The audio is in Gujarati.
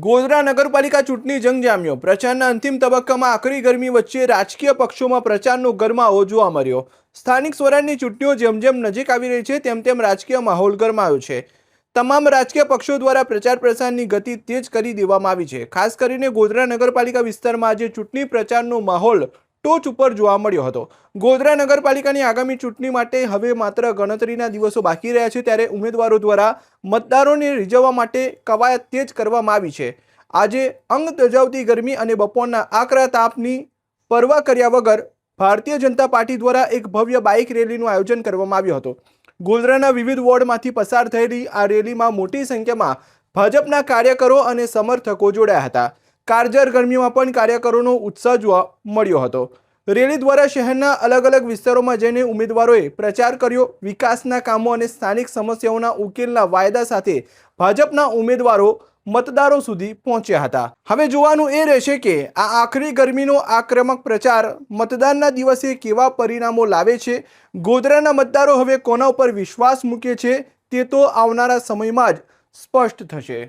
ગોધરા નગરપાલિકા ચૂંટણી જંગ જામ્યો। પ્રચારના અંતિમ તબક્કામાં આકરી ગરમી વચ્ચે રાજકીય પક્ષોમાં પ્રચારનો ગરમાવો જોવા મળ્યો। સ્થાનિક સ્વરાજની ચૂંટણીઓ જેમ જેમ નજીક આવી રહી છે તેમ તેમ રાજકીય માહોલ ગરમાયો છે। તમામ રાજકીય પક્ષો દ્વારા પ્રચાર પ્રસારની ગતિ તેજ કરી દેવામાં આવી છે। ખાસ કરીને ગોધરા નગરપાલિકા વિસ્તારમાં આજે ચૂંટણી પ્રચારનો માહોલ ટોચ ઉપર જોવા મળ્યો હતો। ગોધરા નગરપાલિકાની આગામી ચૂંટણી માટે હવે માત્ર ગણતરીના દિવસો બાકી રહ્યા છે, ત્યારે ઉમેદવારો દ્વારા મતદારોને રીઝવવા માટે કવાયત તેજ કરવામાં આવી છે। આજે અંગ ત્યજાવતી ગરમી અને બપોરના આકરા તાપની પરવા કર્યા વગર ભારતીય જનતા પાર્ટી દ્વારા એક ભવ્ય બાઇક રેલીનું આયોજન કરવામાં આવ્યું હતું। ગોધરાના વિવિધ વોર્ડમાંથી પસાર થયેલી આ રેલીમાં મોટી સંખ્યામાં ભાજપના કાર્યકરો અને સમર્થકો જોડાયા હતા। કાળઝાળ ગરમીમાં પણ કાર્યકરોનો ઉત્સાહ જોવા મળ્યો હતો। રેલી દ્વારા શહેરના અલગ અલગ વિસ્તારોમાં જઈને ઉમેદવારોએ પ્રચાર કર્યો। વિકાસના કામો અને સ્થાનિક સમસ્યાઓના ઉકેલના વાયદા સાથે ભાજપના ઉમેદવારો મતદારો સુધી પહોંચ્યા હતા। હવે જોવાનું એ રહેશે કે આ આખરી ગરમીનો આક્રમક પ્રચાર મતદાનના દિવસે કેવા પરિણામો લાવે છે। ગોધરાના મતદારો હવે કોના ઉપર વિશ્વાસ મૂકે છે તે તો આવનારા સમયમાં જ સ્પષ્ટ થશે।